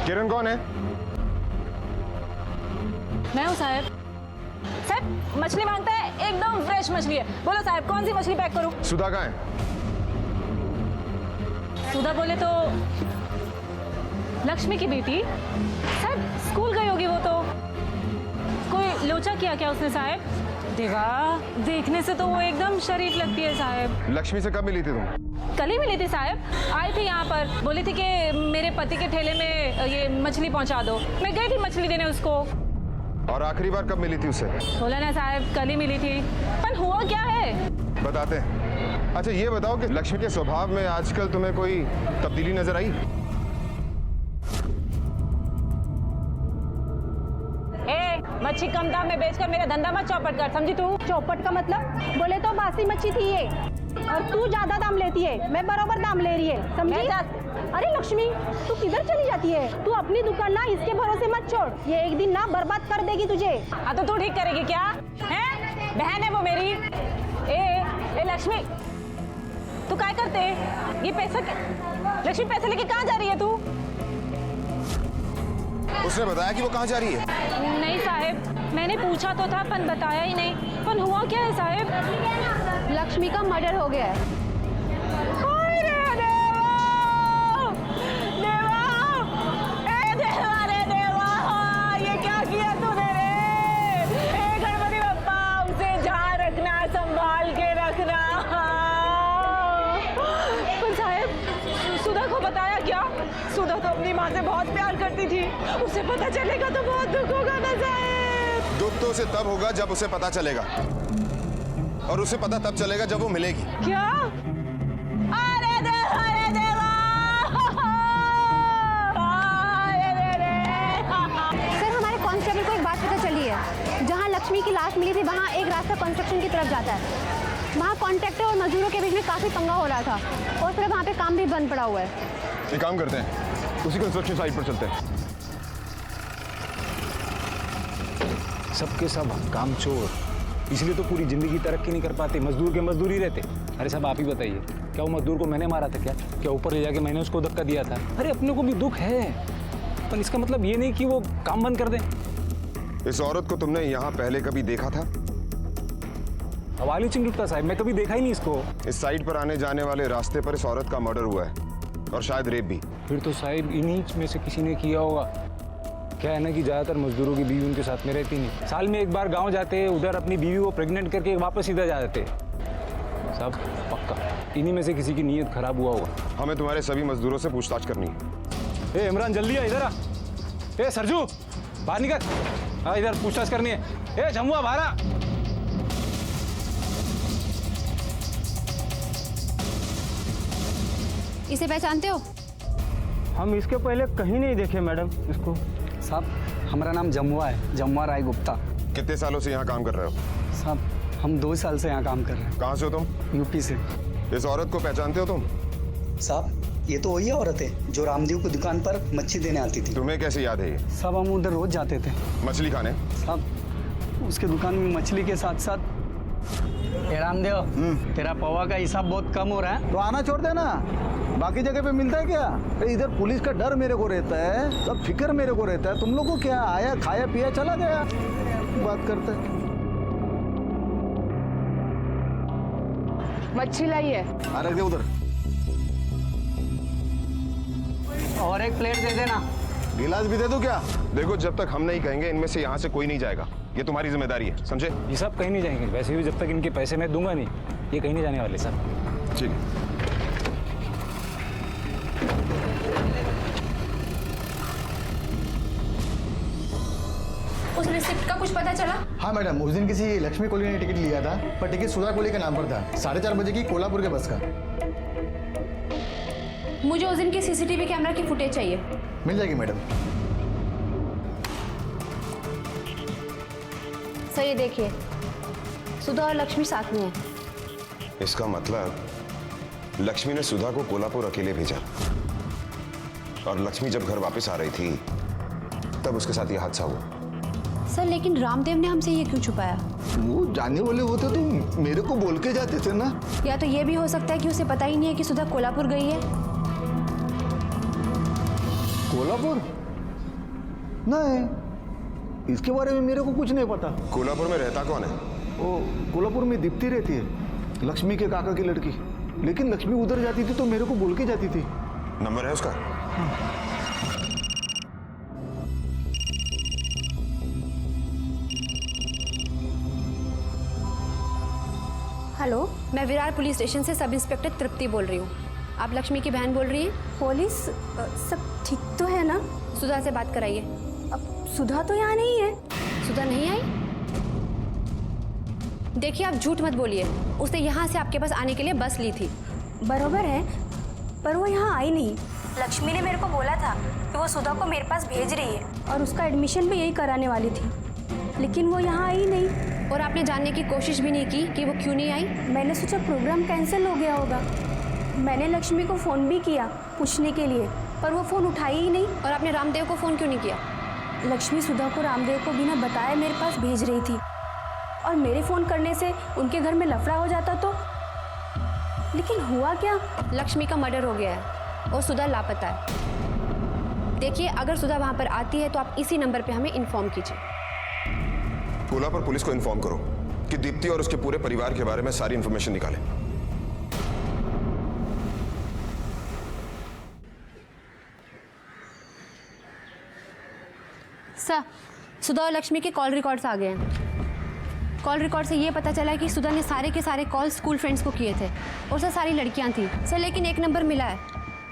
किरण कौन है? मैं हूँ साहब। साहब मछली मांगता है, एकदम फ्रेश मछली है। बोलो साहब कौन सी मछली पैक करूँ? सुधा कहाँ है? सुधा बोले तो लक्ष्मी की बेटी। साहब स्कूल गई होगी वो तो। कोई लोचा किया क्या उसने साहब? देवा, देखने से तो वो एकदम शरीफ लगती है साहब। लक्ष्मी से कब मिली थी तुम? कल ही मिली थी साहब। आई थी यहाँ पर, बोली थी कि मेरे पति के ठेले में ये मछली पहुँचा दो। मैं गई थी मछली देने उसको। और आखिरी बार कब मिली थी उससे? बोला ना साहब कल ही मिली थी। पर हुआ क्या है? बताते हैं। अच्छा ये बताओ कि लक्ष्मी के स्वभाव में आजकल तुम्हें कोई तब्दीली नजर आई? मच्छी कम दाम में बेचकर मेरा धंधा मत चौपट कर, समझी तू? चौपट का मतलब? बोले तो बासी मच्छी थी ये, और तू ज्यादा दाम लेती है, मैं बराबर दाम ले रही है, समझी? अरे लक्ष्मी, तू किधर चली जाती है? तू अपनी दुकान ना इसके भरोसे मत छोड़, ये एक दिन ना बर्बाद कर देगी तुझे। हाँ तो तू ठीक करेगी क्या? हैं? बहन है वो मेरी। ए लक्ष्मी, तू क्या करते? ये पैसा लक्ष्मी पैसा लेके कहाँ जा रही है तू? उसने बताया कि वो कहाँ जा रही है? नहीं साहब, मैंने पूछा तो था पर बताया ही नहीं। पर हुआ क्या है साहब? लक्ष्मी का मर्डर हो गया है। ये क्या किया तूने रे? गणपति बप्पा, उसे जहाँ रखना संभाल के रखना। पर साहब सुधा को बताया क्या? सुधा तो अपनी माँ से बहुत प्यार करती थी, उसे पता चलेगा तो बहुत दुख होगा ना साहब। दुख तो उसे तब होगा जब उसे पता चलेगा, और उसे पता तब चलेगा जब वो मिलेगी। क्या? अरे देवा, अरे देवा। सर हमारे कांस्टेबल को एक बात पता चली है, जहाँ लक्ष्मी की लाश मिली थी वहाँ एक रास्ता कंस्ट्रक्शन की तरफ जाता है। वहाँ कॉन्ट्रैक्टर और मजदूरों के बीच में काफी पंगा हो रहा था, और फिर वहाँ पे काम भी बंद पड़ा हुआ है। एक काम करते हैं, उसी कंस्ट्रक्शन साइट पर चलते हैं। सबके सब काम चोर, इसलिए तो पूरी जिंदगी तरक्की नहीं कर पाते, मजदूर के मजदूर ही रहते। अरे साहब आप ही बताइए, क्या वो मजदूर को मैंने मारा था? क्या ऊपर ले जाके मैंने उसको धक्का दिया था? अरे अपने को भी दुख है, पर इसका मतलब ये नहीं कि वो काम बंद कर दें। इस औरत को तुमने यहाँ पहले कभी देखा था? हवाली चिंगुप्ता साहब, मैं कभी देखा ही नहीं इसको। इस साइट पर आने जाने वाले रास्ते पर इस औरत का मर्डर हुआ है, और शायद रेप भी। फिर तो साहब इन्हीं में से किसी ने किया होगा। क्या है ना कि ज्यादातर मजदूरों की बीवी उनके साथ में रहती नहीं, साल में एक बार गांव जाते हैं, उधर अपनी बीवी को प्रेग्नेंट करके वापस इधर जा जाते सब। पक्का इन्हीं में से किसी की नीयत खराब हुआ होगा। हमें तुम्हारे सभी मजदूरों से पूछताछ करनी है। ए इमरान जल्दी आ, इधर आ। ए सरजू बाहर निकल, हाँ इधर पूछताछ करनी है। ए जमुआ बाहर आ। इसे पहचानते हो? हम इसके पहले कहीं नहीं देखे मैडम इसको। साहब हमारा नाम जमुआ है, जमुआ राय गुप्ता। कितने सालों से यहाँ काम कर रहे हो? साहब हम 2 साल से यहाँ काम कर रहे हैं। कहाँ से हो तुम? यूपी से। इस औरत को पहचानते हो तुम? साहब ये तो वही औरत है जो रामदेव की दुकान पर मच्छी देने आती थी। तुम्हें कैसे याद है ये? साहब हम उधर रोज जाते थे मछली खाने। साहब उसके दुकान में मछली के साथ साथ। रामदेव तेरा पवा का हिसाब बहुत कम हो रहा है। तो आना छोड़ देना, बाकी जगह पे मिलता है क्या? अरे इधर पुलिस का डर मेरे को रहता है, सब फिक्र मेरे को रहता है। तुम लोग को क्या, आया खाया पिया चला गया, बात करते हैं। मच्छी लाई है। अरे दे उधर। और एक प्लेट दे देना। गिलास भी दे दो क्या? देखो जब तक हम नहीं कहेंगे इनमें से यहाँ से कोई नहीं जाएगा, ये तुम्हारी जिम्मेदारी है, समझे? ये सब कहीं नहीं जाएंगे, वैसे भी जब तक इनके पैसे मैं दूंगा नहीं, ये कहीं नहीं जाने वाले सर। ठीक है। उस रिसिप्ट का कुछ पता चला? हाँ मैडम, उस दिन किसी लक्ष्मी कोहली ने टिकट लिया था, पर टिकट सुधा कोहली के नाम पर था। 4:30 बजे की कोल्हापुर के बस का। मुझे उस दिन की सीसीटीवी कैमरा की फुटेज चाहिए। मिल जाएगी मैडम। सही देखिए, सुधा और लक्ष्मी साथ में है। इसका मतलब लक्ष्मी ने सुधा को कोल्हापुर अकेले भेजा, और लक्ष्मी जब घर वापस आ रही थी तब उसके साथ यह हादसा हुआ। सर लेकिन रामदेव ने हमसे ये क्यों छुपाया? वो जानने वाले होते तो मेरे को बोल के जाते थे ना। या तो ये भी हो सकता है कि उसे पता ही नहीं है कि सुधा कोल्हापुर गई है। कोल्हापुर? नहीं, इसके बारे में मेरे को कुछ नहीं पता। कोल्हापुर में रहता कौन है? वो कोल्हापुर में दीप्ति रहती है, लक्ष्मी के काका की लड़की। लेकिन लक्ष्मी उधर जाती थी तो मेरे को बोल के जाती थी। नंबर है उसका? हेलो, मैं विरार पुलिस स्टेशन से सब इंस्पेक्टर तृप्ति बोल रही हूँ। आप लक्ष्मी की बहन बोल रही हैं? पुलिस सब ठीक तो है ना? सुधा से बात कराइए। अब सुधा तो यहाँ नहीं है। सुधा नहीं आई? देखिए, आप झूठ मत बोलिए। उसने यहाँ से आपके पास आने के लिए बस ली थी। बरोबर है, पर वो यहाँ आई नहीं। लक्ष्मी ने मेरे को बोला था कि वो सुधा को मेरे पास भेज रही है और उसका एडमिशन भी यही कराने वाली थी, लेकिन वो यहाँ आई नहीं। और आपने जानने की कोशिश भी नहीं की कि वो क्यों नहीं आई? मैंने सोचा प्रोग्राम कैंसिल हो गया होगा। मैंने लक्ष्मी को फ़ोन भी किया पूछने के लिए, पर वो फ़ोन उठाई ही नहीं। और आपने रामदेव को फ़ोन क्यों नहीं किया? लक्ष्मी सुधा को रामदेव को बिना बताए मेरे पास भेज रही थी, और मेरे फ़ोन करने से उनके घर में लफड़ा हो जाता तो। लेकिन हुआ क्या? लक्ष्मी का मर्डर हो गया है और सुधा लापता है। देखिए, अगर सुधा वहाँ पर आती है तो आप इसी नंबर पे हमें इन्फॉर्म कीजिए। कोल्हापुर पुलिस को इन्फॉर्म करो कि दीप्ति और उसके पूरे परिवार के बारे में सारी इंफॉर्मेशन निकालें। सर, सुधा और लक्ष्मी के कॉल रिकॉर्ड्स आ गए हैं। कॉल रिकॉर्ड से ये पता चला है कि सुधा ने सारे के सारे कॉल स्कूल फ्रेंड्स को किए थे और सर सारी लड़कियां थी सर। लेकिन एक नंबर मिला है,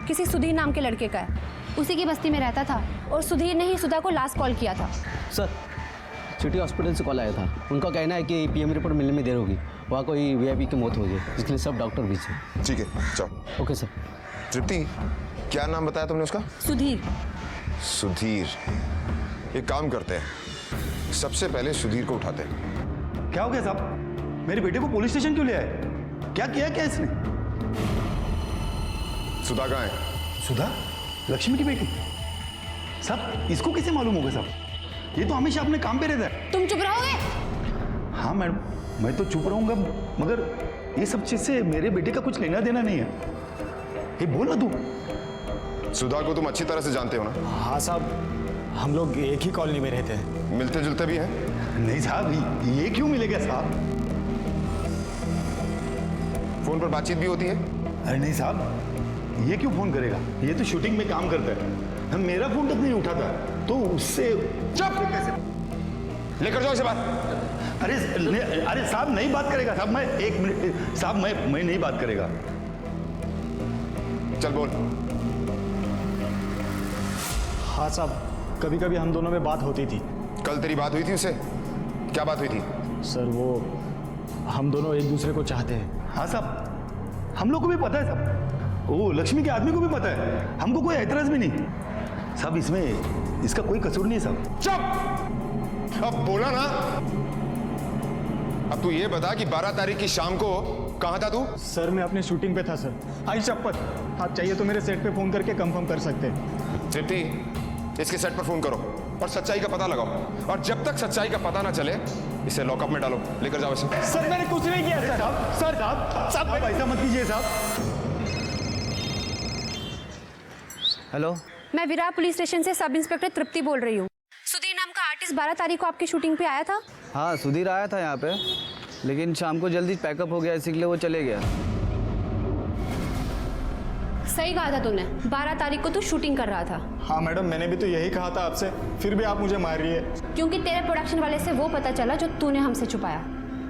किसी सुधीर नाम के लड़के का है, उसी की बस्ती में रहता था और सुधीर ने ही सुधा को लास्ट कॉल किया था। सर, सिटी हॉस्पिटल से कॉल आया था। उनका कहना है कि पीएम रिपोर्ट मिलने में देर होगी। वहाँ कोई वीआईपी की मौत हुई है, इसलिए सब डॉक्टर भी थे। ठीक है, जाओ। Okay sir. तृप्ति, क्या नाम बताया तुमने उसका? सुधीर। सुधीर। एक काम करते हैं, सबसे पहले सुधीर को उठाते हैं। क्या हो गया साहब? मेरे बेटे को पुलिस स्टेशन क्यों ले आए? क्या किया क्या इसने? सुधा कहाँ है? सुधा? लक्ष्मी की बेटी? साहब, इसको कैसे मालूम होगा साहब? ये तो हमेशा अपने काम पे रहता है। तुम चुप रहोगे? हाँ मैडम, मैं तो चुप रहूंगा, मगर ये सब चीज से मेरे बेटे का कुछ लेना देना नहीं है। ये बोल ना तू। सुधा को तुम अच्छी तरह से जानते हो ना? हाँ साहब, हम लोग एक ही कॉलोनी में रहते हैं। मिलते जुलते भी हैं? नहीं साहब, ये क्यों मिलेगा साहब? फोन पर बातचीत भी होती है? अरे नहीं साहब, ये क्यों फोन करेगा? ये तो शूटिंग में काम करता है। मेरा फोन तक नहीं उठाता, तो उससे चुप! लेकर जाओ इसे बाहर। अरे साहब नहीं बात करेगा साहब। मैं एक मिनट साहब, मैं नहीं बात करेगा। चल बोल। हाँ साहब, कभी कभी हम दोनों में बात होती थी। कल तेरी बात हुई थी उससे? क्या बात हुई थी? सर वो हम दोनों एक दूसरे को चाहते हैं। हाँ साहब, हम लोग को भी पता है साहब। वो लक्ष्मी के आदमी को भी पता है। हमको कोई एतराज भी नहीं साहब। इसमें इसका कोई कसूर नहीं है साहब। चुप! अब बोला ना। अब तू ये बता कि 12 तारीख की शाम को कहां था तू? सर मैं अपने शूटिंग पे था सर। आई शपथ, आप चाहिए तो मेरे सेट पे फोन करके कंफर्म कर सकते हैं। तृप्ति, इसके सेट पर फोन करो और सच्चाई का पता लगाओ, और जब तक सच्चाई का पता ना चले इसे लॉकअप में डालो। लेकर जाओ इसे। सर मैंने कुछ नहीं किया सर। साहब ऐसा मत कीजिए साहब। हेलो, मैं विरार पुलिस स्टेशन से सब इंस्पेक्टर तृप्ति बोल रही हूँ। सुधीर नाम का आर्टिस्ट 12 तारीख को आपकी शूटिंग पे आया था? हाँ सुधीर आया था यहाँ पे, लेकिन शाम को जल्दी पैकअप हो गया, इसीलिए वो चले गया। सही कहा था तूने, 12 तारीख को तू शूटिंग कर रहा था। हाँ मैडम, मैंने भी तो यही कहा था आपसे, फिर भी आप मुझे मार रही है। क्योंकि तेरे प्रोडक्शन वाले से वो पता चला जो तूने हमसे छुपाया।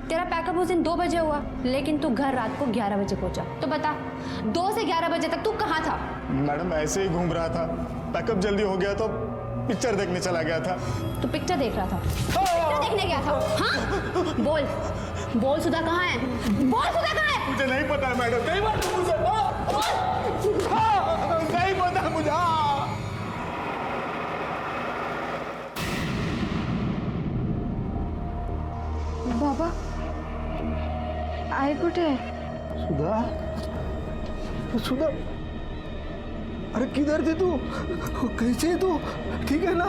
तेरा पैकअप उस दिन 2 बजे हुआ, लेकिन तू घर रात को 11 बजे पहुंचा। तो बता, 2 से 11 बजे तक तू कहाँ था? मैडम ऐसे ही घूम रहा था, पैकअप जल्दी हो गया तो पिक्चर देखने चला गया था। तू पिक्चर देख रहा था? पिक्चर देखने गया था? हाँ, बोल बोल, सुधा कहाँ है? बोल, सुधा कहाँ है? मुझे नहीं पता मैडम, नहीं पता मुझे। नहीं पता मुझे। बाबा आई कुठे? सुधा, सुधा, अरे किधर थी तू? कैसे है तू? ठीक है ना?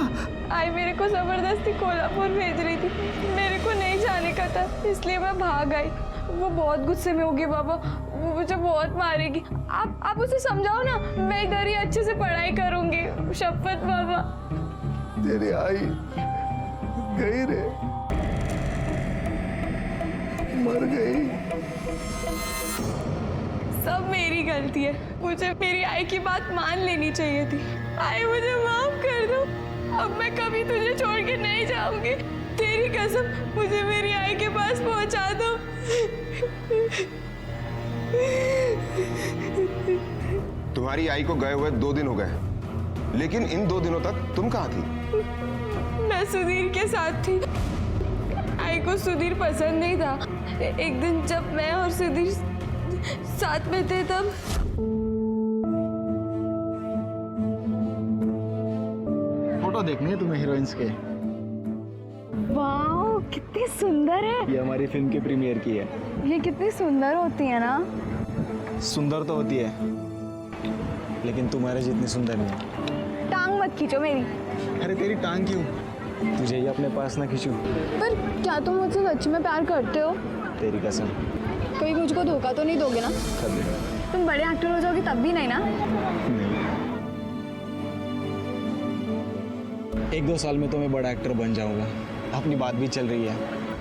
आई मेरे को जबरदस्ती कोल्हापुर भेज रही थी, मेरे को नहीं जाने का था, इसलिए मैं भाग आई। वो बहुत गुस्से में होगी बाबा, वो मुझे बहुत मारेगी। आप उसे समझाओ ना, मैं इधर ही अच्छे से पढ़ाई करूंगी, शपथ बाबा। तेरी आई गई रे, मर गई। सब मेरी गलती है। मुझे मेरी आई की बात मान लेनी चाहिए थी। आई मुझे माफ कर दो। अब मैं कभी तुझे छोड़ के नहीं जाऊंगी। तेरी कसम, मुझे मेरी आई के पास पहुंचा दो। तुम्हारी आई को गए हुए 2 दिन हो गए, लेकिन इन 2 दिनों तक तुम कहाँ थी? मैं सुधीर के साथ थी। आई को सुधीर पसंद नहीं था। एक दिन जब मैं और सुधीर साथ में थे तब फोटो देखनी है तुम्हें हीरोइंस के? वाह, कितनी सुंदर है। ये हमारी फिल्म की प्रीमियर की है। ये कितनी सुंदर होती है ना। सुंदर तो होती है, लेकिन तुम्हारे जितनी सुंदर नहीं। टांग मत खींचो मेरी। अरे तेरी टांग क्यों? तुझे ही अपने पास ना खींचूं। पर क्या तुम मुझसे सच में प्यार करते हो? तेरी कसम। कहीं मुझको धोखा तो नहीं दोगे ना? कभी तुम बड़े एक्टर हो जाओगे तब भी नहीं ना? नहीं। 1-2 साल में तो मैं बड़ा एक्टर बन जाऊंगा। अपनी बात भी चल रही है।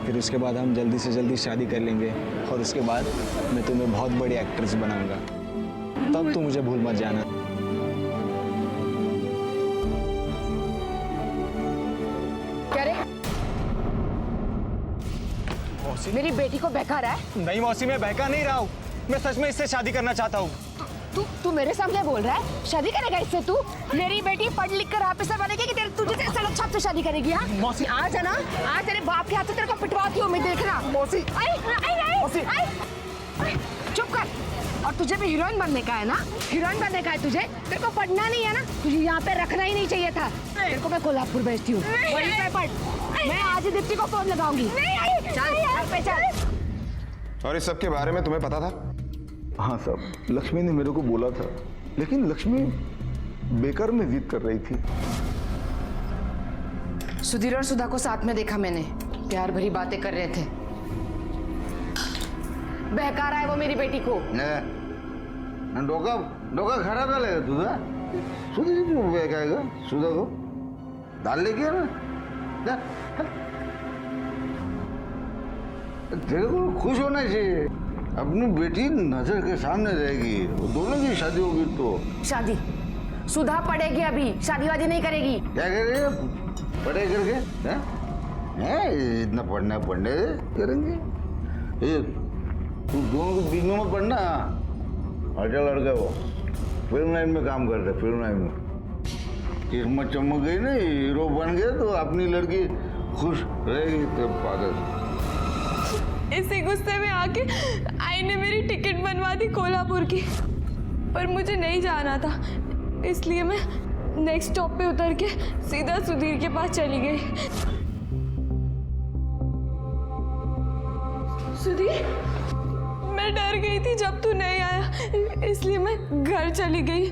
फिर उसके बाद हम जल्दी से जल्दी शादी कर लेंगे और उसके बाद मैं तुम्हें बहुत बड़ी एक्ट्रेस बनाऊंगा। तब तो मुझे भूल मत जाना। क्या रे? मेरी बेटी को बहका रहा है? नहीं मौसी, मैं बहका नहीं रहा हूँ। मैं सच में इससे शादी करना चाहता हूँ। तू मेरे सामने बोल रहा है शादी करेगा इससे? तू मेरी बेटी पढ़ लिख कर ऑफिसर बनेगी कि तुझे सड़क छाप से शादी करेगी? हाँ मौसी, आज है ना, आज तेरे बाप के हाथ से तेरे को पिटवाती हूँ मैं, देखना। मौसी, चुप कर। और तुझे भी हीरोइन बनने का है ना? हीरोइन बनने का है तुझे? तेरे को पढ़ना नहीं है ना? तुझे यहाँ पे रखना ही नहीं चाहिए था। तेरे को मैं कोल्हापुर भेजती हूँ, वहीं पे पढ़। मैं आज ही दीप्ति को फोन लगाऊंगी। चल पे चल। और इस सब के बारे में तुम्हें पता था? हाँ साहब, लक्ष्मी ने मेरे को बोला था, लेकिन लक्ष्मी बेकार में जिद कर रही थी। सुधीर और सुधा को साथ में देखा मैंने, प्यार भरी बातें कर रहे थे। बहका रहा है वो मेरी बेटी को। डोका खराब डालेगा तुझा? सुधीर क्यों बहकाएगा सुधा को? डाल लेके ना जा। तेरे को खुश होना चाहिए, अपनी बेटी नजर के सामने रहेगी, वो दोनों की शादी होगी। तो शादी सुधा पढ़ेगी, अभी शादी वादी नहीं करेगी। क्या करेगी पढ़े करके? हैं इतना पढ़ना करेंगे। ये तू दोनों के बीच में मत पढ़ना। अच्छा लड़का वो फिल्म लाइन में काम कर रहे, फिल्म लाइन में किस्मत चमक गई ना, हीरो बन गए तो अपनी लड़की खुश रहेगी। तो पागल इसी गुस्से में आके आई ने मेरी टिकट बनवा दी कोल्हापुर की, पर मुझे नहीं जाना था, इसलिए मैं नेक्स्ट स्टॉप पे उतर के सीधा सुधीर के पास चली गई। सुधीर, मैं डर गई थी जब तू नहीं आया, इसलिए मैं घर चली गई।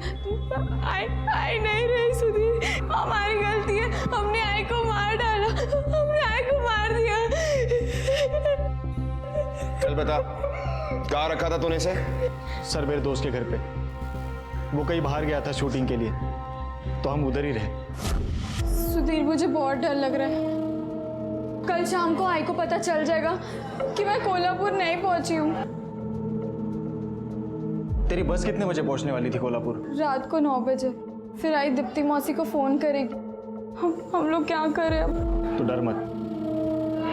आई नहीं रही सुधीर, हमारी गलती है, हमने आई को मार डाला, हमने आई को मार दिया। चल बता, कहाँ रखा था तूने इसे? सर मेरे दोस्त के घर पे, वो कहीं बाहर गया था शूटिंग के लिए, तो हम उधर ही रहे। सुधीर, मुझे बहुत डर लग रहा है। कल शाम को आई को पता चल जाएगा कि मैं कोल्हापुर नहीं पहुंची हूँ। तेरी बस कितने बजे पहुंचने वाली थी कोल्हापुर? रात को 9 बजे। फिर आई दीप्ति मौसी को फोन करेगी। हम लोग क्या करें अब? तो डर मत,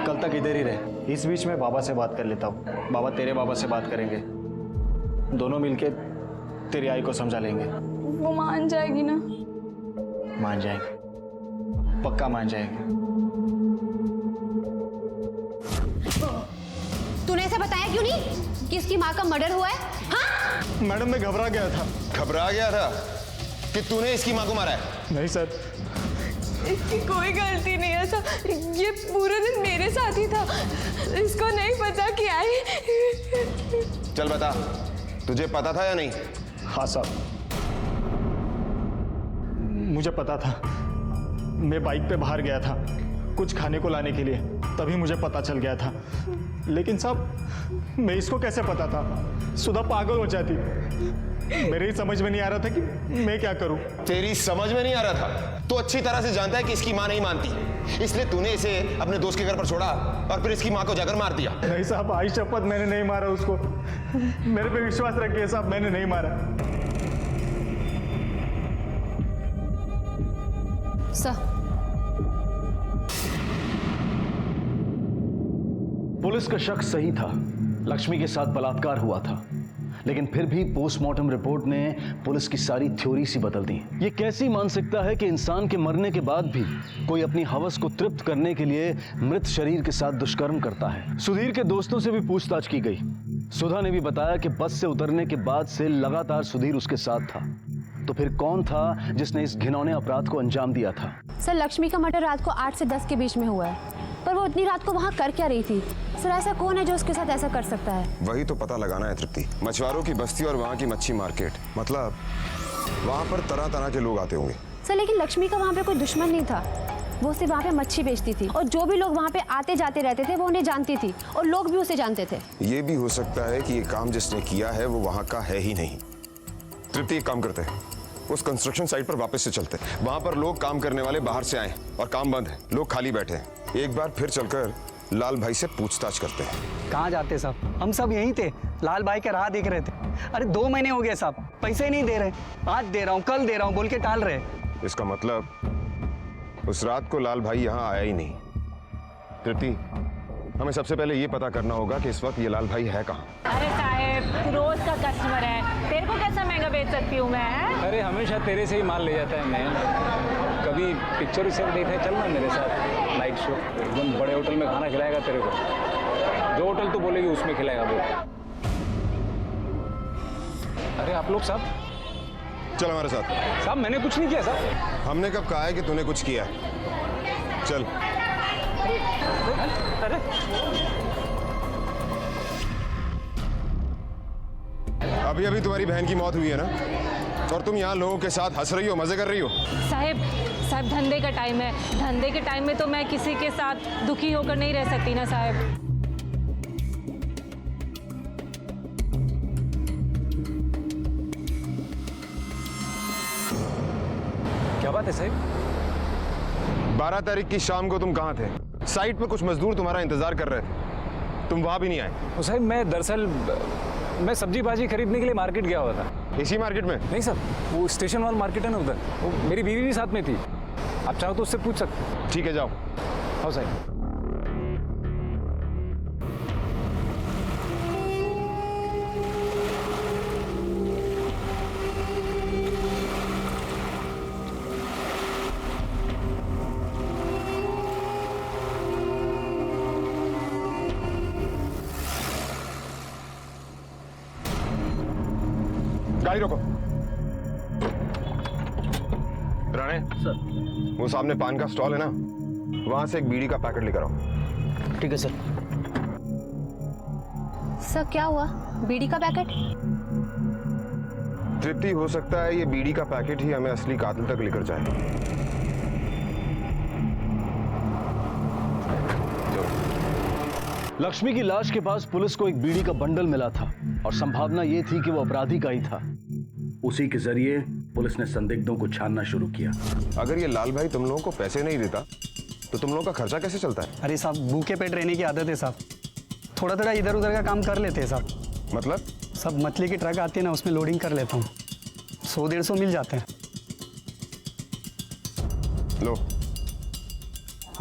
कल तक इधर ही रहे। इस बीच में बाबा से बात कर लेता हूँ। बाबा तेरे बाबा से बात करेंगे, दोनों मिलके तेरी आई को समझा लेंगे। वो मान जाएगी ना? मान जाएगी, पक्का मान जाएगी। तूने ऐसे बताया क्यों नहीं कि इसकी माँ का मर्डर हुआ है? हाँ? मैडम मैं घबरा गया था। घबरा गया था कि तूने इसकी माँ को मारा है? नहीं सर, इसकी कोई गलती नहीं है सर, ये पूरे दिन मेरे साथ ही था, इसको नहीं पता कि आई। चल बता, तुझे पता था या नहीं? हाँ साहब, मुझे पता था। मैं बाइक पे बाहर गया था कुछ खाने को लाने के लिए, तभी मुझे पता चल गया था। लेकिन साहब मैं इसको कैसे पता था? सुधा पागल हो जाती। मेरे ही समझ में नहीं आ रहा था कि मैं क्या करूं। तेरी समझ में नहीं आ रहा था? तो अच्छी तरह से जानता है कि इसकी माँ नहीं मानती, इसलिए तूने इसे अपने दोस्त के घर पर छोड़ा और फिर इसकी माँ को जाकर मार दिया। नहीं साहब, आई शपथ मैंने नहीं मारा उसको। मेरे पे विश्वास रखिए साहब, मैंने नहीं मारा। सर, पुलिस का शक सही था, लक्ष्मी के साथ बलात्कार हुआ था, लेकिन फिर भी पोस्टमार्टम रिपोर्ट ने पुलिस की सारी थ्योरी सी बदल दी। ये कैसे मान सकता है कि इंसान के मरने के बाद भी कोई अपनी हवस को तृप्त करने के लिए मृत शरीर के साथ दुष्कर्म करता है। सुधीर के दोस्तों से भी पूछताछ की गई। सुधा ने भी बताया कि बस से उतरने के बाद से लगातार सुधीर उसके साथ था। तो फिर कौन था जिसने इस घिनौने अपराध को अंजाम दिया था? सर, लक्ष्मी का मर्डर रात को 8 से 10 के बीच में हुआ है, पर वो इतनी रात को वहाँ कर क्या रही थी? सर, ऐसा कौन है जो उसके साथ ऐसा कर सकता है? वही तो पता लगाना है तृप्ति। मछुआरों की बस्ती और वहाँ की मच्छी मार्केट, मतलब वहाँ पर तरह तरह के लोग आते होंगे। सर, लेकिन लक्ष्मी का वहाँ पे कोई दुश्मन नहीं था, वो सिर्फ वहाँ पे मच्छी बेचती थी और जो भी लोग वहाँ पे आते जाते रहते थे वो उन्हें जानती थी और लोग भी उसे जानते थे। ये भी हो सकता है कि ये काम जिसने किया है वो वहाँ का है ही नहीं। तृप्ति, एक काम करते हैं, उस कंस्ट्रक्शन साइट पर वापस से चलते हैं। वहाँ पर लोग काम करने वाले बाहर से आए और काम बंद है, लोग खाली बैठे हैं। एक बार फिर चलकर लाल भाई से पूछताछ करते हैं। कहाँ जाते साहब, हम सब यहीं थे, लाल भाई के राह देख रहे थे। अरे 2 महीने हो गए साहब, पैसे नहीं दे रहे, आज दे रहा हूँ कल दे रहा हूँ बोल के टाल रहे। इसका मतलब उस रात को लाल भाई यहाँ आया ही नहीं। तृप्ति, हमें सबसे पहले ये पता करना होगा कि इस वक्त ये लाल भाई है कहाँ। अरे साहेब, तू रोज का कस्टमर है, तेरे को कैसा महंगा बेच सकती हूँ मैं? अरे हमेशा तेरे से ही माल ले जाता है मैं। कभी पिक्चर उसे देखने चलना मेरे साथ, नाइट शो, एकदम बड़े होटल में खाना खिलाएगा तेरे को। जो होटल तू बोलेगी उसमें खिलाएगा वो। अरे आप लोग साहब, चल हमारे साथ। साहब मैंने कुछ नहीं किया साहब। हमने कब कहा है कि तूने कुछ किया? चल। अरे अभी अभी तुम्हारी बहन की मौत हुई है ना, और तुम यहाँ लोगों के साथ हंस रही हो, मजे कर रही हो। साहेब, धंधे का टाइम है, धंधे के टाइम में तो मैं किसी के साथ दुखी होकर नहीं रह सकती ना साहब। क्या बात है साहब? 12 तारीख की शाम को तुम कहाँ थे? साइट पे कुछ मजदूर तुम्हारा इंतजार कर रहे थे, तुम वहां भी नहीं आए। साहब मैं दरअसल मैं सब्जी भाजी खरीदने के लिए मार्केट गया हुआ था। इसी मार्केट में? नहीं सर, वो स्टेशन वाला मार्केट है ना उधर, वो मेरी बीवी भी साथ में थी। आप चाहो तो उससे पूछ सकते। ठीक है, जाओ। हाँ साहब। गाड़ी रोको। राणे सर, वो सामने पान का स्टॉल है ना, वहां से एक बीड़ी का पैकेट लेकर आओ। ठीक है सर। सर क्या हुआ? बीड़ी का पैकेट? तृप्ति, हो सकता है ये बीड़ी का पैकेट ही हमें असली कातिल तक लेकर जाए। लक्ष्मी की लाश के पास पुलिस को एक बीड़ी का बंडल मिला था और संभावना यह थी कि वो अपराधी का ही था। उसी के जरिए पुलिस ने संदिग्धों को छानना शुरू किया। अगर ये लाल भाई तुम लोगों को पैसे नहीं देता तो तुम लोगों का खर्चा कैसे चलता है? अरे साहब, भूखे पेट रहने की आदत है साहब, थोड़ा थोड़ा इधर उधर का काम कर लेते हैं साहब। मतलब? सब मछली की ट्रक आती है ना, उसमें लोडिंग कर लेता हूँ, 100-150 मिल जाते हैं। लो,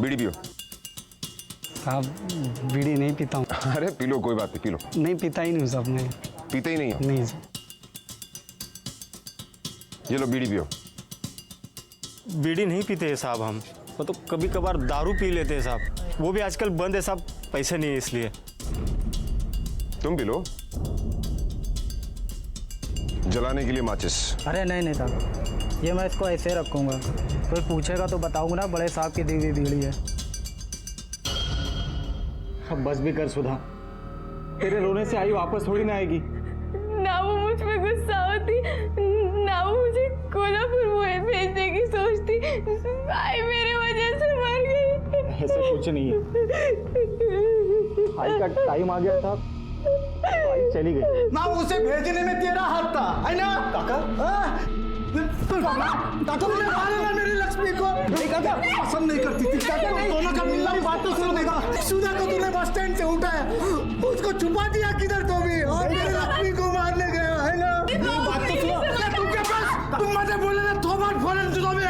बीड़ी पियो। साहब बीड़ी नहीं पीता हूँ। अरे पी लो, कोई बात नहीं, पी लो। नहीं पीता ही नहीं साहब, मैं पीते ही नहीं हो? नहीं साहब। ये लो बीड़ी पियो। बीड़ी नहीं पीते हैं साहब हम, मतलब कभी कभार दारू पी लेते हैं साहब, वो भी आजकल बंद है साहब, पैसे नहीं है इसलिए। तुम भी लो, जलाने के लिए माचिस। अरे नहीं साहब, ये मैं इसको ऐसे रखूंगा, कोई पूछेगा तो बताऊंगा ना बड़े साहब की दी हुई बीड़ी है। अब बस भी कर सुधा, तेरे रोने से आई वापस थोड़ी ना आएगी। ना वो मुझ पे गुस्सा होती, ना वो मुझे कोल्हापुर भेजने की सोचती, आई मेरे वजह से मर गई। ऐसा कुछ नहीं है, आई का टाइम आ गया था, आई चली गई। ना उसे भेजने में तेरा हाथ था, है ना? काका तुमने मारा ना मेरी लक्ष्मी को। नहीं काका, पसंद नहीं करती थी काका, दोनों का मिलना भी बात तो सुनो देगा। सुधा को तूने बस स्टैंड से उठाया, उसको छुपा दिया किधर तो भी, और मेरी लक्ष्मी को मारने गया, है ना? बात तो सुनो। तुम क्या बस तुम मुझे बोले ना थोबड़ फोड़न तुझो में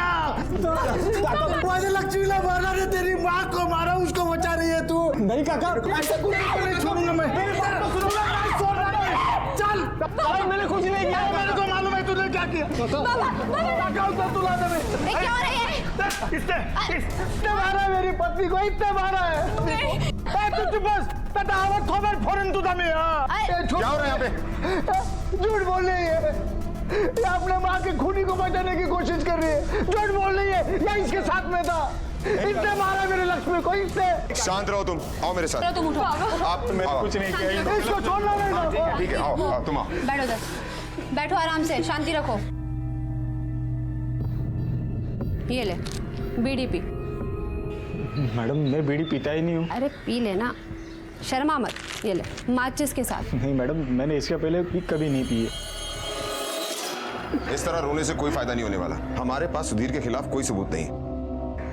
मुझे लक्ष्मी ने मारा रे, तेरी माँ को मारा, उसको बचा रही है तू। नहीं काका, ऐसा कुछ नहीं छोड़ूंगा मैं। मेरी बात तो सुनो, मैं छोड़ रहा हूं। चल, अरे मैंने कुछ नहीं किया, मेरे को मालूम है तूने क्या किया। इसने मारा मेरी पत्नी को, इतने मारा है। तू बस क्या हो रहा है यहाँ पे? झूठ बोल रही है, ये अपने माँ के खूनी को बचाने की कोशिश कर रही है। झूठ बोल रही है, या इसके साथ में था। इसने मारा मेरी लक्ष्मी को, इसने। शांत रहो तुम, आओ मेरे साथ। तुम उठो। आप कुछ नहीं किया, इसको छोड़ना नहीं। ठीक है, आओ तुम आओ। बैठो इधर, बैठो आराम से, शांति रखो। ये ले बीड़ी पी। मैडम मैं बीड़ी पीता ही नहीं हूँ। अरे पी लेना, शर्मा मत। ये ले माचिस के साथ। नहीं मैडम, मैंने इसके पहले कभी नहीं पी है। इस तरह रोने से कोई फायदा नहीं होने वाला। हमारे पास सुधीर के खिलाफ कोई सबूत नहीं,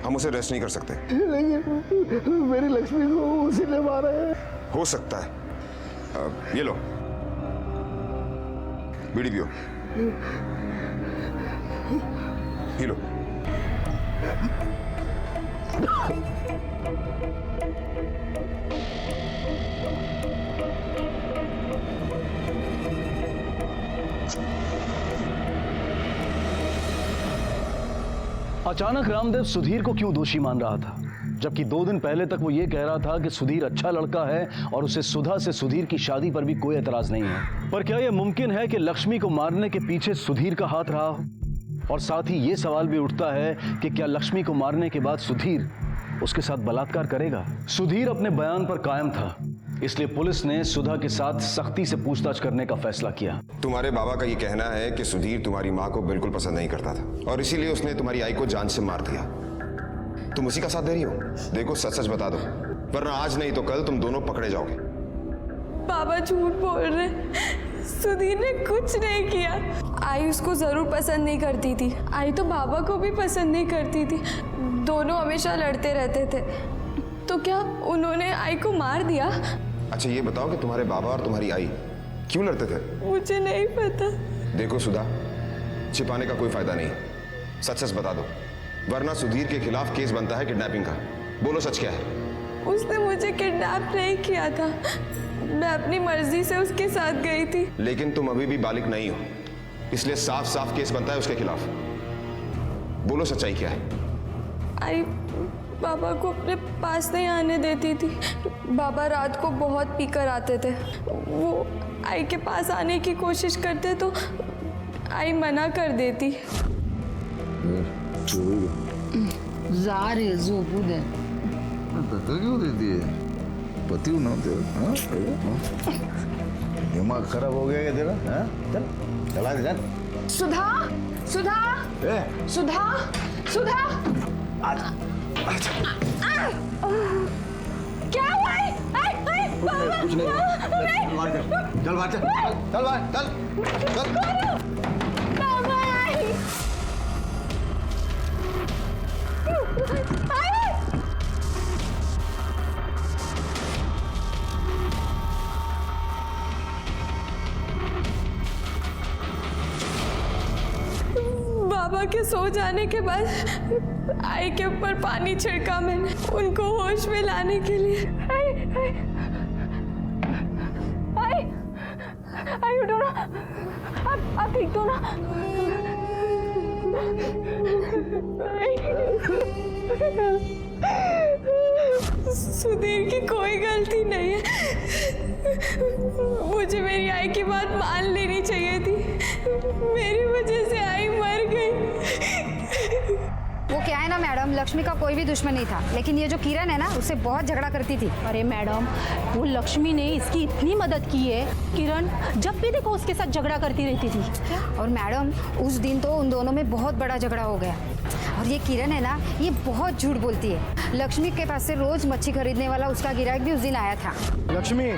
हम उसे अरेस्ट नहीं कर सकते। लेकिन मेरी लक्ष्मी को उसी ने मारा है। हो सकता है। ये लो बीड़ी पियो, पी लो। अचानक रामदेव सुधीर को क्यों दोषी मान रहा था, जबकि 2 दिन पहले तक वो ये कह रहा था कि सुधीर अच्छा लड़का है और उसे सुधा से सुधीर की शादी पर भी कोई एतराज नहीं है। पर क्या यह मुमकिन है कि लक्ष्मी को मारने के पीछे सुधीर का हाथ रहा हो? और साथ ही ये सवाल भी उठता है कि क्या लक्ष्मी को मारने के बाद सुधीर उसके साथ बलात्कार करेगा? सुधीर अपने बयान पर कायम था, इसलिए पुलिस ने सुधा के साथ सख्ती से पूछताछ करने का फैसला किया। तुम्हारे बाबा का ये कहना है कि सुधीर तुम्हारी माँ को बिल्कुल पसंद नहीं करता था और इसीलिए उसने तुम्हारी आई को जान से मार दिया। तुम उसी का साथ दे रही हो? देखो सच सच बता दो, वरना आज नहीं तो कल तुम दोनों पकड़े जाओगे। बाबा झूठ बोल रहे, सुधीर ने कुछ नहीं किया। आई उसको जरूर पसंद नहीं करती थी, आई तो बाबा को भी पसंद नहीं करती थी, दोनों हमेशा लड़ते रहते थे। तो क्या उन्होंने आई को मार दिया? अच्छा ये बताओ कि तुम्हारे बाबा और तुम्हारी आई क्यों लड़ते थे? मुझे नहीं पता। देखो सुधा, छिपाने का कोई फायदा नहीं, सच सच बता दो, वरना सुधीर के खिलाफ केस बनता है किडनैपिंग का। बोलो सच क्या है? उसने मुझे किडनैप नहीं किया था, मैं अपनी मर्जी से उसके साथ गई थी। लेकिन तुम अभी भी बालिग नहीं हो, इसलिए साफ साफ केस बनता है उसके खिलाफ। बोलो सच्चाई क्या है? आई बाबा को अपने पास नहीं आने देती थी। बाबा रात को बहुत पीकर आते थे, वो आई के पास आने की कोशिश करते तो आई मना कर देती। क्यों देती है? पति हूं ना तेरा, दिमाग खराब हो गया क्या तेरा? चल चला दे चल। सुधा, सुधा, सुधा, सुधा, क्या हुआ है? बाबा, कुछ नहीं, चल बाहर चल, चल बाहर चल, चल। बाबा आई। बाबा के सो जाने के बाद आई के ऊपर पानी छिड़का मैंने, उनको होश में लाने के लिए। आई उठो ना, आप ठीक तो ना? सुधीर की कोई गलती नहीं है, मुझे मेरी आई की बात मान लेनी चाहिए थी, मेरी वजह से आई मर गई। वो क्या है ना मैडम, मैडम, लक्ष्मी का कोई भी दुश्मन नहीं था, लेकिन ये जो किरण है ना, उससे बहुत झगड़ा करती थी। अरे मैडम, वो लक्ष्मी ने इसकी इतनी मदद की है, किरण जब भी देखो उसके साथ झगड़ा करती रहती थी। और मैडम, उस दिन तो उन दोनों में बहुत बड़ा झगड़ा हो गया। और ये किरण है ना, ये बहुत झूठ बोलती है। लक्ष्मी के पास से रोज मच्छी खरीदने वाला उसका गिराक भी उस दिन आया था। लक्ष्मी,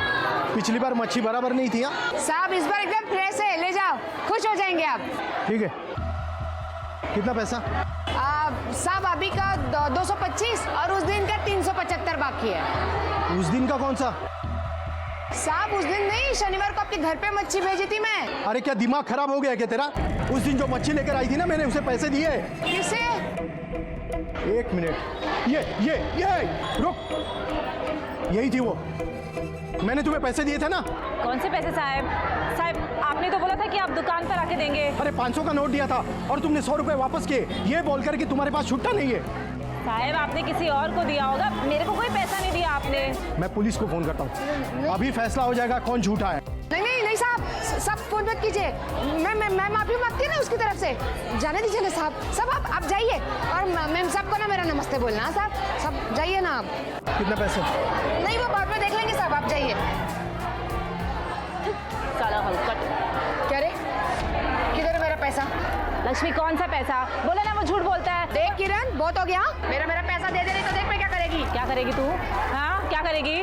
पिछली बार मच्छी बराबर नहीं थी। साहब, इस बार एकदम फ्रेश है, ले जाओ, खुश हो जाएंगे आप। ठीक है, कितना पैसा? साहब, अभी का 225 और उस दिन का 375 बाकी है। उस दिन का कौन सा? साहब, उस दिन नहीं, शनिवार को आपके घर पे मच्छी भेजी थी मैं। अरे क्या दिमाग खराब हो गया क्या तेरा? उस दिन जो मच्छी लेकर आई थी ना, मैंने उसे पैसे दिए। किसे? 1 मिनट, ये रुक, यही थी वो। मैंने तुम्हें पैसे दिए थे ना। कौन से पैसे साहब? साहब, आपने तो बोला था कि आप दुकान पर आके देंगे। अरे 500 का नोट दिया था और तुमने 100 रुपए वापस किए, ये बोलकर कि तुम्हारे पास छुट्टा नहीं है। साहब, आपने किसी और को दिया होगा, मेरे को कोई पैसा नहीं दिया आपने। मैं पुलिस को फोन करता हूँ, अभी फैसला हो जाएगा कौन झूठा है। नहीं साहब, सब फोन मत कीजिए। मैं माफी मांगती है ना उसकी तरफ से। जाने दीजिए ना साहब, आप जाइए। और मैम सबको ना मेरा नमस्ते बोलना साहब। सब जाइए ना आप। कितना पैसे? नहीं, वो बाद में देख लेंगे साहब, आप जाइए। साला हलकट। क्या रे, किधर है मेरा पैसा? लक्ष्मी, कौन सा पैसा? बोला ना वो झूठ बोलता है। देख किरण, बहुत हो गया। मेरा पैसा दे दे, नहीं तो देख मैं क्या करेगी। क्या करेगी तू? हाँ, क्या करेगी?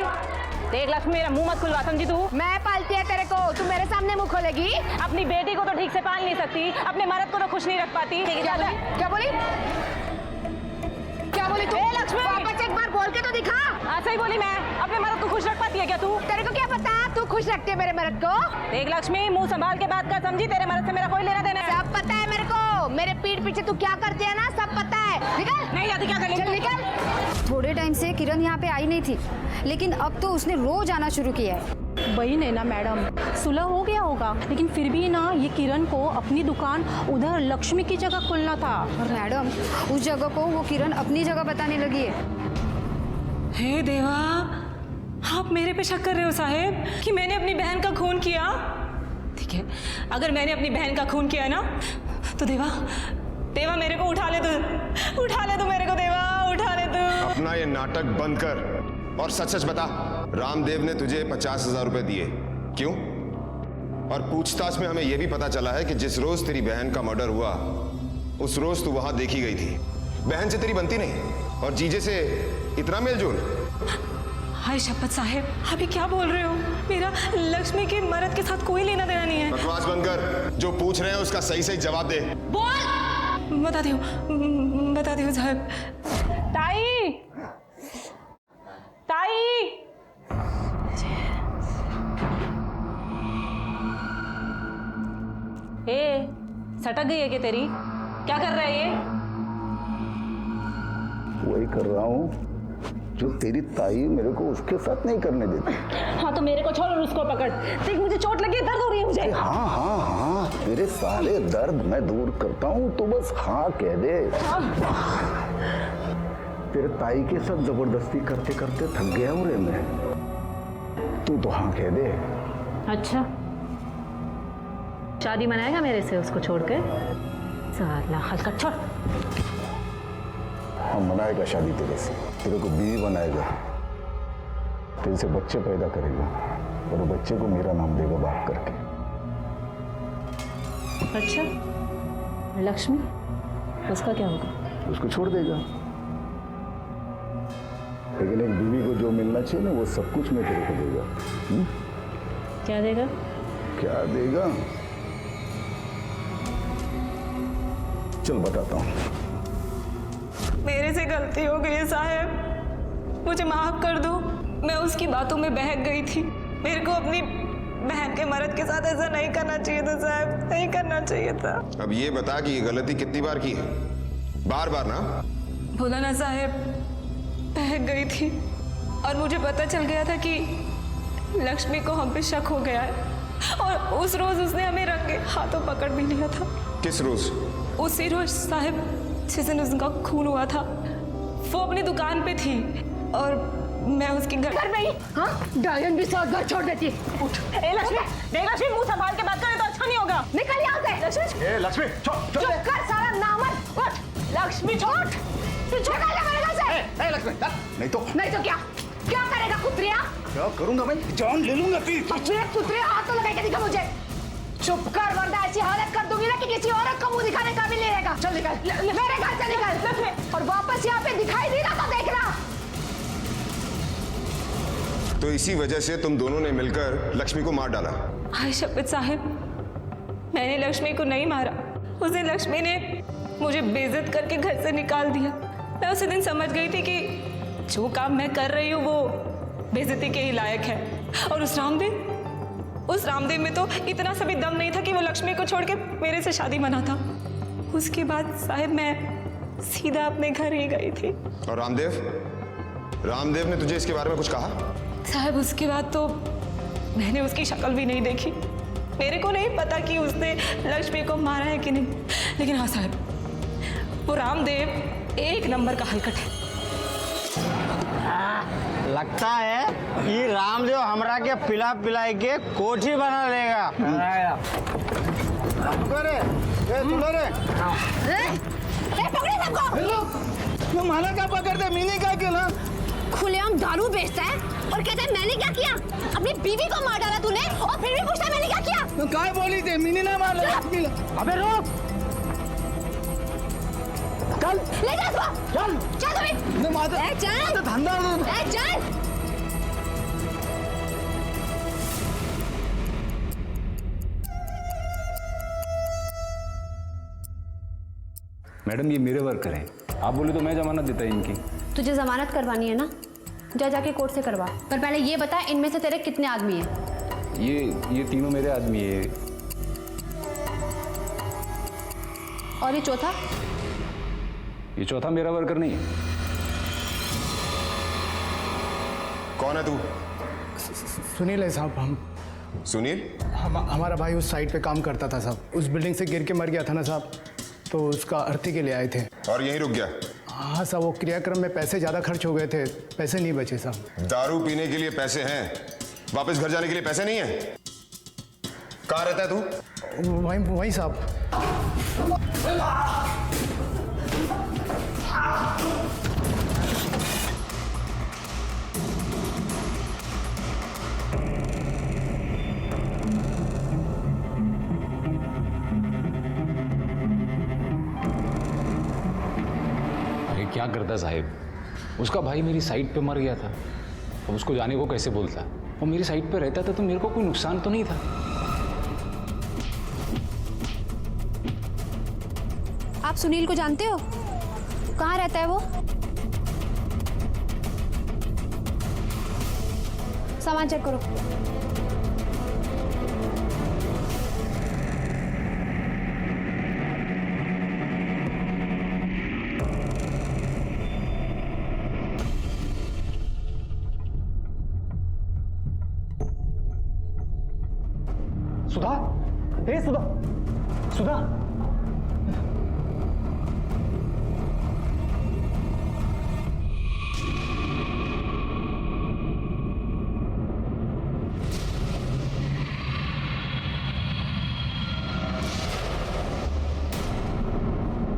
देख लक्ष्मी, मेरा मुंह मत खुलवा, समझी तू? मैं पालती है तेरे को, तू मेरे सामने मुंह खोलेगी? अपनी बेटी को तो ठीक से पाल नहीं सकती, अपने मर्द को तो खुश नहीं रख पाती। क्या बोली तू? लक्ष्मी, वापस एक बार बोल के तो दिखा। ऐसा ही बोली मैं। अपने मर्द को खुश रख पाती है क्या तू? तेरे को क्या पता तू खुश रखती है मेरे मर्द को? देख लक्ष्मी, मुंह संभाल के बात कर, समझी? तेरे मर्द से मेरा कोई लेना देना है। सब पता है मेरे को, मेरे पीठ पीछे तू क्या करती है ना, सब पता है। निकल। नहीं जाती, क्या करेगी? चल निकल। थोड़े टाइम से किरण यहाँ पे आई नहीं थी, लेकिन अब तो उसने रोज आना शुरू किया है। वही नहीं ना मैडम, सुलह हो गया होगा, लेकिन फिर भी ना ये किरण को अपनी दुकान उधर लक्ष्मी की जगह खोलना था। और मैडम, उस जगह को वो किरण अपनी जगह बताने लगी है। हे देवा, आप मेरे पे शक कर रहे हो साहेब कि मैंने अपनी बहन का खून किया? ठीक है, अगर मैंने अपनी बहन का खून किया ना, तो देवा मेरे को उठा ले तू मेरे को, देवा उठा ले तू। अपना ये नाटक बंद कर और सच सच बता, रामदेव ने तुझे 50,000 रुपए दिए क्यों? और पूछताछ में हमें यह भी पता चला है कि जिस रोज तेरी बहन का मर्डर हुआ, उस रोज तू वहां देखी गई थी। बहन से तेरी बनती नहीं और जीजे से इतना मेलजोल। हाय शपथ साहेब, अभी क्या बोल रहे हो? मेरा लक्ष्मी के मर्द के साथ कोई लेना देना नहीं है। बकवास बंद कर, जो पूछ रहे हैं उसका सही सही जवाब दे। बोल। बता दियो साहब। ताई, सटक गई है क्या तेरी? क्या कर रहा है ये? वही कर रहा हूँ जो तेरी ताई मेरे को उसके साथ नहीं करने देती। हाँ, तो मेरे को छोड़ और उसको पकड़। देख, मुझे चोट लगी है, दर्द हो रही है मुझे। हाँ, तेरे सारे दर्द मैं दूर करता हूँ, तो बस हाँ कह दे। तेरे ताई के साथ जबरदस्ती करते करते थक गया हूँ रे मैं। तू तो हाँ कह दे। अच्छा, शादी मनाएगा मेरे से उसको छोड़ के? साला हल्का, छोड़। हाँ, मनाएगा शादी तेरे से, तेरे को बीवी बनाएगा, तेरे से बच्चे पैदा करेगा और बच्चे को मेरा नाम देगा बाप करके। अच्छा, लक्ष्मी, उसका क्या होगा? उसको छोड़ देगा, लेकिन एक बीवी को जो मिलना चाहिए ना, वो सब कुछ मैं तेरे को देगा। क्या देगा? क्या देगा? चल बताता हूँ। मेरे से गलती हो गई है साहब, मुझे माफ कर दो। मैं उसकी बातों में बहक गई थी। मेरे को अपनी बहन के मर्द के साथ ऐसा नहीं करना चाहिए था साहब, नहीं करना चाहिए था। अब ये बता कि ये गलती कितनी बार की है? बार बार ना? बोला ना साहब, बहक गई थी और मुझे पता चल गया था कि लक्ष्मी को हम पे शक हो गया है, और उस रोज उसने हमें रंगे हाथों पकड़ भी लिया था। किस रोज? उसी रोज साहब जिस दिन उसका खून हुआ था। वो अपनी दुकान पे थी और मैं उसके घर में ही। हाँ, डायन भी साथ घर छोड़ देती है। उठ। लक्ष्मी, देख लक्ष्मी, मुंह संभाल के बात करे तो अच्छा नहीं होगा। निकल यहाँ से। लक्ष्मी, चुप कर साला नामर्द। उठ लक्ष्मी, छोड़। तू निकल जा मेरे घर से। लक्ष्मी नहीं तो क्या करेगा कुत्रिया? क्या करूंगा मैं? जान ले लूंगा फिर। कुत्रिया हाथ तो लगाई के दिखा मुझे। चुप कर वरना ऐसी हालत कर दूंगी ना कि किसी औरत को मुंह दिखाने का भी नहीं रहेगा। चल निकल मेरे घर से निकल और वापस यहाँ पे दिखाई दी ना तो देखना। तो इसी वजह से तुम दोनों ने मिलकर लक्ष्मी को मार डाला। हाय शपथ साहब, मैंने लक्ष्मी को नहीं मारा। उस दिन लक्ष्मी ने मुझे बेइज्जत करके घर से निकाल दिया। मैं उसी दिन समझ गई थी कि जो काम मैं कर रही हूँ वो बेइज्जती के ही लायक है। और उस रामदेव में तो इतना सा भी दम नहीं था कि वो लक्ष्मी को छोड़ के मेरे से शादी मनाता। उसके बाद साहब मैं सीधा अपने घर ही गई थी। और रामदेव ने तुझे इसके बारे में कुछ कहा? साहब उसके बाद तो मैंने उसकी शक्ल भी नहीं देखी। मेरे को नहीं पता कि उसने लक्ष्मी को मारा है कि नहीं, लेकिन हाँ साहब, वो रामदेव एक नंबर का हलकट है। लगता है ये रामदेव हमरा के पिला पिलाई के कोठी बना लेगा। पकड़े सबको। माना क्या पकड़ते? मीनी क्या किया ना? खुलेआम दारू बेचता है और कहता है मैंने क्या किया? अपनी बीवी को मार डाला तूने और फिर भी पूछता है मैंने क्या किया? तो काय बोली थी? मीनी ने मार लिया। अबे रुक। चल ले जा इसको। चल तुम्हें। चल धंधा चल। मैडम ये मेरे वर्कर हैं, आप बोले तो मैं जमानत देता इनकी। तुझे जमानत करवानी है ना, जाके कोर्ट से करवा। पर पहले ये बता इनमें से तेरे कितने आदमी हैं? ये तीनों मेरे आदमी है। और ये चौथा? ये चौथा मेरा वर्कर नहीं है। कौन है तू? सुनील है साहब। हम सुनील? हमारा भाई उस साइट पे काम करता था साहब। उस बिल्डिंग से गिर के मर गया था ना साहब, तो उसका अर्थी के लिए आए थे। और यहीं रुक गया? हाँ साहब, वो क्रियाक्रम में पैसे ज़्यादा खर्च हो गए थे, पैसे नहीं बचे साहब। दारू पीने के लिए पैसे हैं, वापस घर जाने के लिए पैसे नहीं है। कहाँ रहता है तू? वहीं साहब। क्या करता साहिब, उसका भाई मेरी साइट पे मर गया था, अब उसको जाने को कैसे बोलता? वो मेरी साइट पे रहता था तो मेरे को कोई नुकसान तो नहीं था। आप सुनील को जानते हो? कहाँ रहता है वो? सामान चेक करो। सुधा, ए सुधा, सुधा।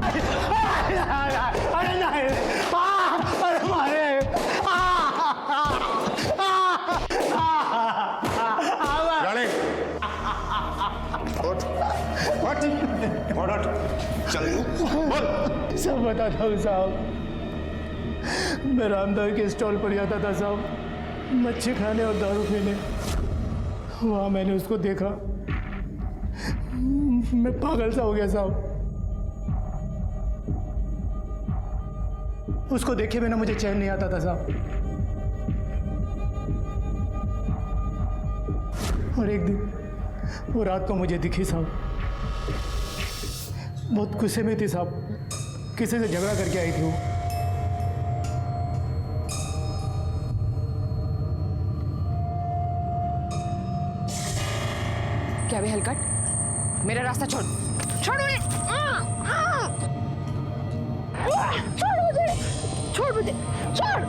अरे नहीं, अरे मारे, सब बताता हूँ साहब। मैं रामदेव के स्टॉल पर जाता था साहब, मच्छी खाने और दारू पीने। वहाँ मैंने उसको देखा, मैं पागल सा हो गया साहब। उसको देखे बिना मुझे चैन नहीं आता था साहब। और एक दिन वो रात को मुझे दिखी साहब, बहुत गुस्से में थी साहब, किसी से झगड़ा करके आई थी वो। क्या भी हलकट, मेरा रास्ता छोड़, छोड़ मुझे, छोड़ मुझे, छोड़ मुझे, छोड़।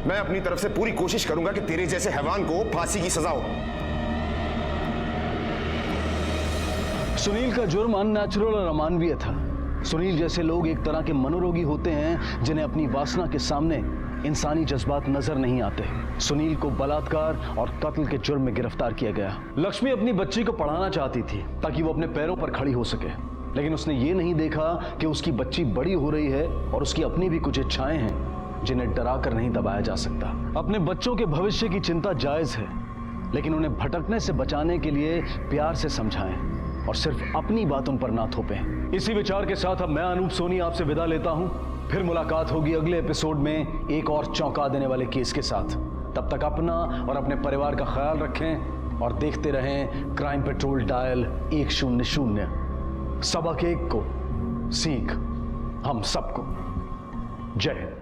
मैं अपनी तरफ से पूरी कोशिश करूंगा कि तेरे जैसे हैवान को फांसी की सजा हो। सुनील का जुर्म अननेचुरल और अमानवीय था। सुनील जैसे लोग एक तरह के मनोरोगी होते हैं जिन्हें अपनी वासना के सामने इंसानी जज्बात नजर नहीं आते। सुनील को बलात्कार और कत्ल के जुर्म में गिरफ्तार किया गया। लक्ष्मी अपनी बच्ची को पढ़ाना चाहती थी ताकि वो अपने पैरों पर खड़ी हो सके, लेकिन उसने ये नहीं देखा कि उसकी बच्ची बड़ी हो रही है और उसकी अपनी भी कुछ इच्छाएं हैं जिन्हें डरा कर नहीं दबाया जा सकता। अपने बच्चों के भविष्य की चिंता जायज है, लेकिन उन्हें भटकने से बचाने के लिए प्यार से समझाएं और सिर्फ अपनी बातों पर ना थोपें। इसी विचार के साथ अब मैं अनूप सोनी आपसे विदा लेता हूं। फिर मुलाकात होगी अगले एपिसोड में एक और चौंका देने वाले केस के साथ। तब तक अपना और अपने परिवार का ख्याल रखें और देखते रहें क्राइम पेट्रोल डायल 100। सबक एक को सीख हम सबको। जय हिंद।